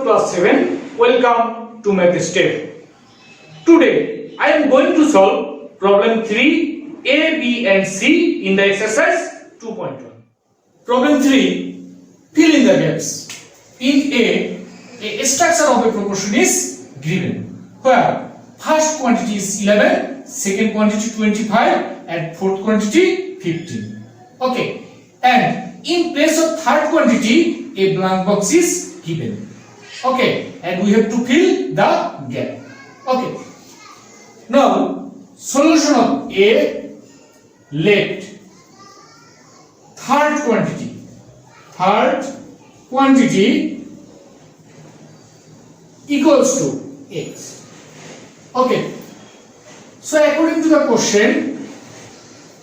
class 7. Welcome to Math Step. Today I am going to solve problem 3 A, B and C in the exercise 2.1. Problem 3, fill in the gaps. In A structure of a proportion is given where first quantity is 11, second quantity 25 and fourth quantity 15. Okay, and in place of third quantity a blank box is given. Okay, and we have to fill the gap. Okay, now solution of A, let third quantity equals to x. Okay, so according to the question,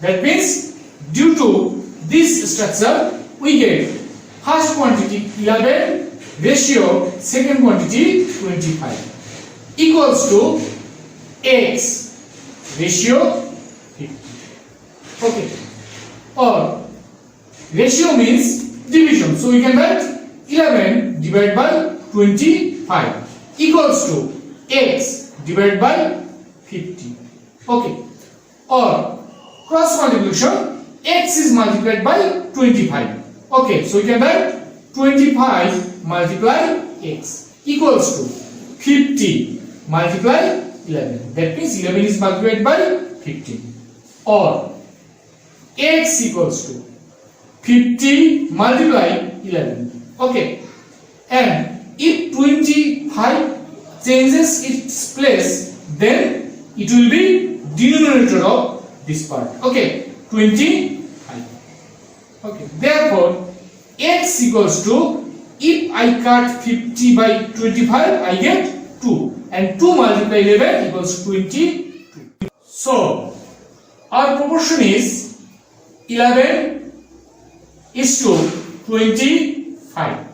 that means due to this structure we get first quantity 11 ratio second quantity 25 equals to x ratio 50. Okay, or ratio means division, so we can write 11 divided by 25 equals to x divided by 50. Okay, or cross multiplication, x is multiplied by 25. Okay, so we can write 25 multiply x equals to 50 multiply 11. That means 11 is multiplied by 15. Or x equals to 50 multiply 11. Okay, and if 25 changes its place, then it will be denominator of this part. Okay, 25. Okay, therefore x equals to, if I cut 50 by 25 I get 2 and 2 multiply 11 equals 22. So our proportion is 11 is to 25.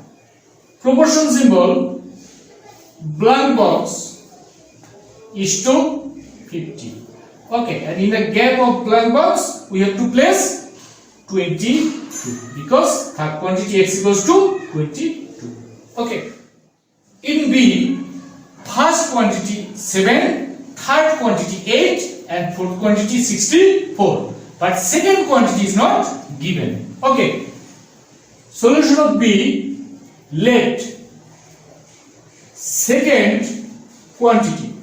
Proportion symbol blank box is to 50. Okay, and in the gap of blank box we have to place 22 because third quantity x equals to 22. Okay, in B first quantity 7, third quantity 8 and fourth quantity 64, but second quantity is not given. Okay, solution of B, let second quantity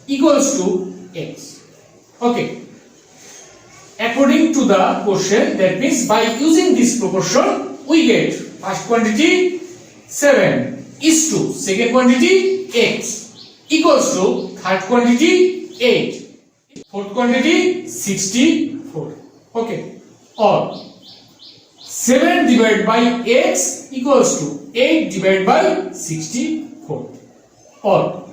equals to x. Okay, according to the question, that means by using this proportion we get first quantity 7 is to second quantity x equals to third quantity 8, fourth quantity 64. Okay, or 7 divided by x equals to 8 divided by 64. Or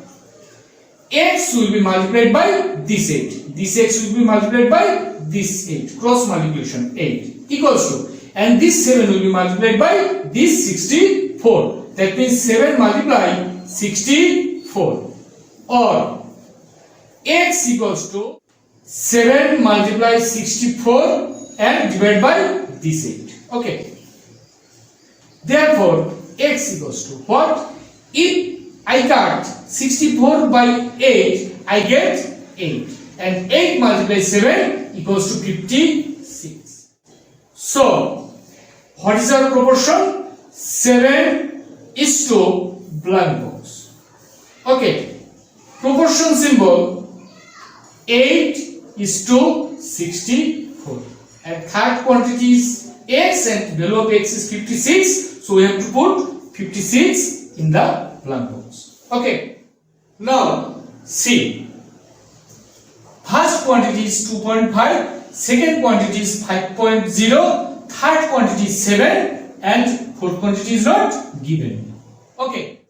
x will be multiplied by this 8. This x will be multiplied by this 8. Cross multiplication 8 equals to, and this 7 will be multiplied by this 64. That means 7 multiply 64. Or x equals to 7 multiply 64 and divided by this 8. Okay. Therefore x equals to what? If I cut 64 by 8, I get 8. And 8 multiplied 7 equals to 56. So, what is our proportion? 7 is to blank box. Okay. Proportion symbol 8 is to 64. And third quantity is x and value of x is 56. So, we have to put 56 in the blank box. Okay. Now, see. First quantity is 2.5, second quantity is 5.0, third quantity is 7 and fourth quantity is not given. Okay.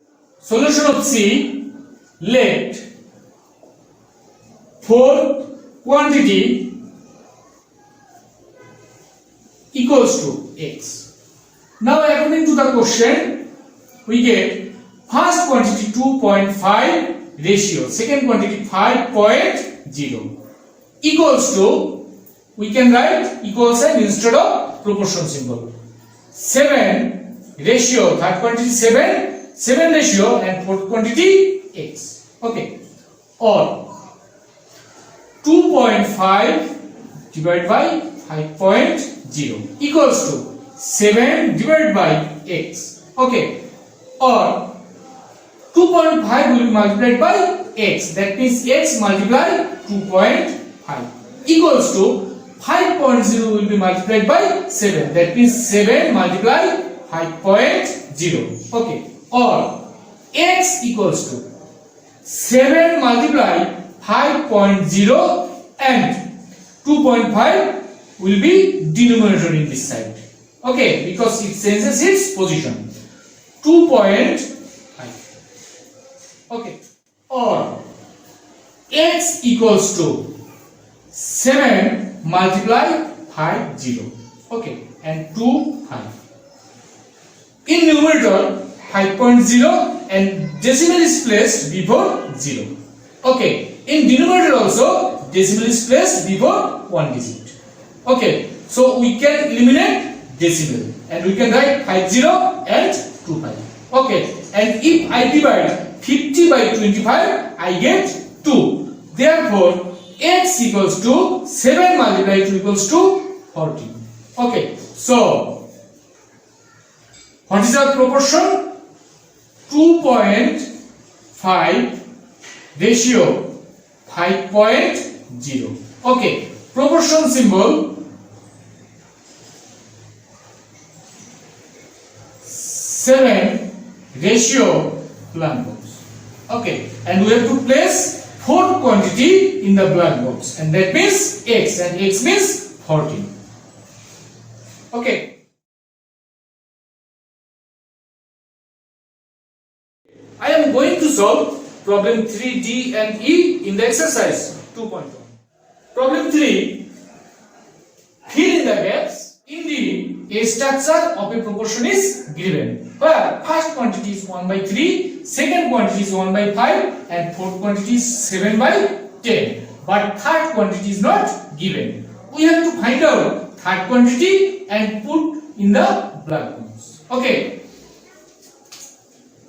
Solution of C, let fourth quantity equals to x. Now according to the question, we get first quantity 2.5 ratio, second quantity 5.0 equals to, we can write equal sign instead of proportion symbol. 7 ratio, third quantity 7, 7 ratio, and fourth quantity x. Okay. Or 2.5 divided by 5.0 equals to 7 divided by x. Okay. Or 2.5 will be multiplied by x. That means x multiplied 2.5 equals to 5.0 will be multiplied by 7. That means 7 multiplied 5.0. Okay. Or x equals to 7 multiplied 5.0 and 2.5 will be denominator in this side. Okay, because it changes its position. 2.5. Okay. Or x equals to 7 multiply 50. Okay, and 2 5. In numerator 5.0 and decimal is placed before 0. Okay, in denominator also decimal is placed before one digit. Okay, so we can eliminate decimal and we can write 50 and 25. Okay, and if I divide 50 by 25, I get 2. Therefore, x equals to 7 multiplied 2 equals to 40. Okay, so what is our proportion? 2.5 ratio 5.0. Okay, proportion symbol 7 ratio blank box. Okay, and we have to place fourth quantity in the blank box, and that means x, and x means 14. Okay. I am going to solve problem 3D and E in the exercise 2.1. Problem 3. Fill in the gaps. Indeed, a structure of a proportion is given, where first quantity is 1 by 3, second quantity is 1 by 5, and fourth quantity is 7 by 10. But third quantity is not given. We have to find out third quantity and put in the blank box. Okay.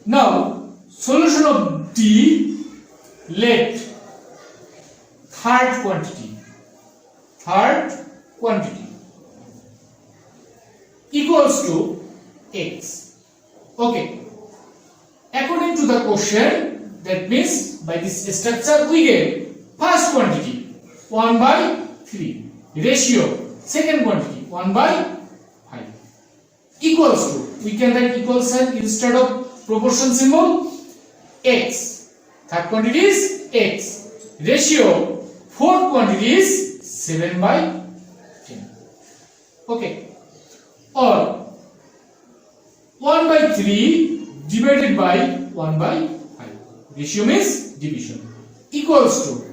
Now, solution of D, let third quantity equals to x. Okay. According to the question, that means by this structure we get first quantity 1 by 3 ratio, second quantity 1 by 5 equals to, we can write equal sign instead of proportion symbol, x. Third quantity is x. Ratio, fourth quantity is 7 by 10. Okay. Or 1 by 3 divided by 1 by 5. Ratio means division. Equals to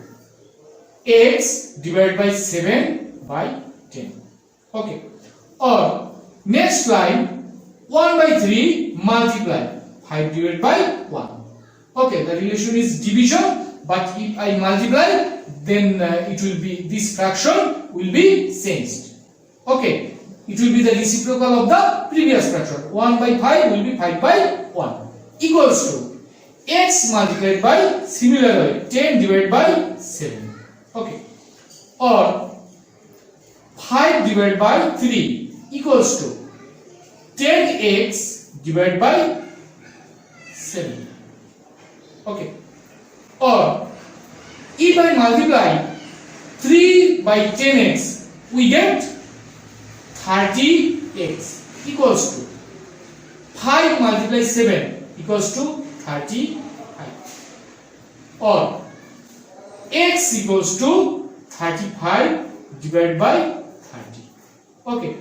x divided by 7 by 10. Okay. Or next line, 1 by 3 multiply 5 divided by 1. Okay, the relation is division, but if I multiply, then it will be, this fraction will be changed. Okay, it will be the reciprocal of the previous fraction. 1 by 5 will be 5 by 1 equals to x multiplied by similar way 10 divided by 7. Okay, or 5 divided by 3 equals to 10x divided by 7. Okay. Or if I multiply 3 by 10x, we get 30x equals to 5 multiplied 7 equals to 35. Or x equals to 35 divided by 30. Okay.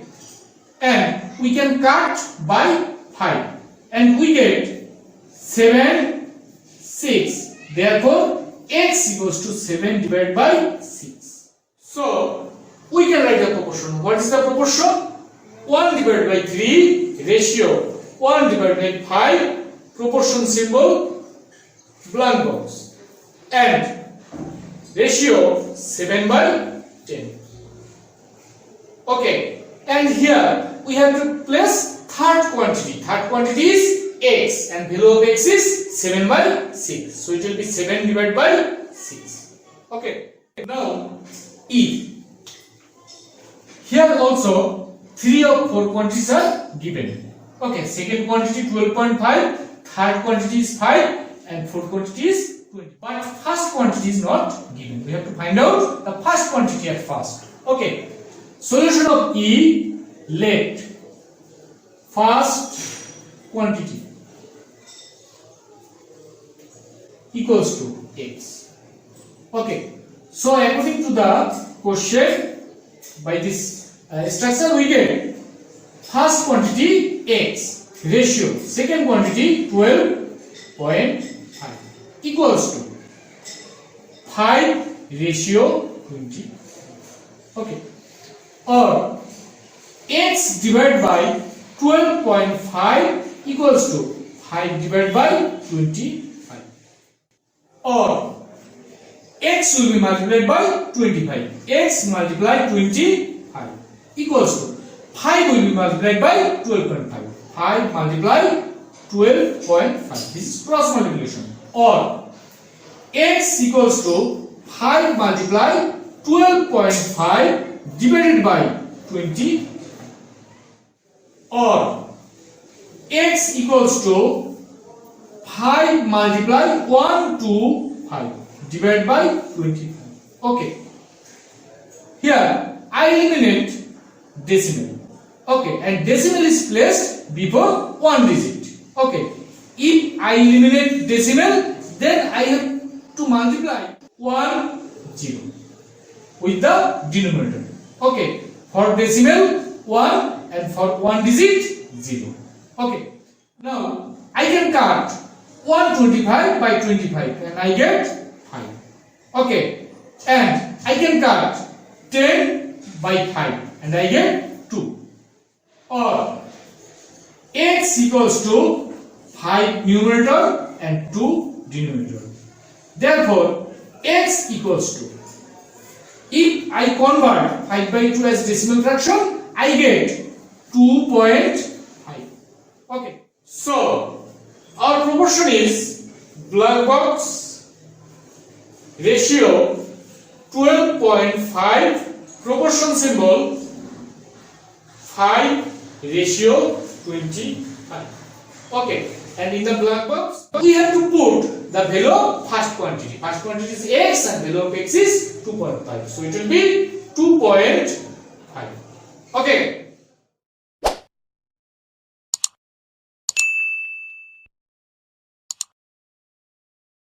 And we can cut by 5 and we get 7, 6. Therefore, x equals to 7 divided by 6. So, we can write the proportion. What is the proportion? 1 divided by 3 ratio 1 divided by 5, proportion symbol blank box, and ratio 7 by 10. Okay, and here we have to place third quantity is x, and value of x is 7/6, so it will be 7 divided by 6. Okay, now if here also 3 of 4 quantities are given. Okay, second quantity 12.5, third quantity is 5, and fourth quantity is 20. But first quantity is not given. We have to find out the first quantity at first. Okay, solution of E, let first quantity equals to x. Okay, so according to the question, by this structure we get first quantity x, ratio second quantity 12.5 equals to 5 ratio 20. Okay, or x divided by 12.5 equals to 5 divided by 25, or x will be multiplied by 25. X multiplied 25 equals to 5 will be multiplied by 12.5. 5 multiplied 12.5. This is cross multiplication. Or x equals to 5 multiplied 12.5 divided by 20. Or x equals to 5 multiplied 1 to 5 divided by 25. Okay, here I eliminate decimal. Okay, and decimal is placed before one digit. Okay, if I eliminate decimal, then I have to multiply 1 0 with the denominator. Okay, for decimal 1 and for one digit 0. Okay, now I can cut 125 by 25 and I get 5. Okay, and I can cut 10 by 5 and I get 2. Or x equals to 5 numerator and 2 denominator. Therefore, x equals to, if I convert 5 by 2 as decimal fraction, I get 2.5. Okay, so our proportion is black box ratio 12.5, proportion symbol 5 ratio 25. Okay, and in the black box we have to put the value of first quantity. First quantity is x and value of x is 2.5, so it will be 2.5. Okay.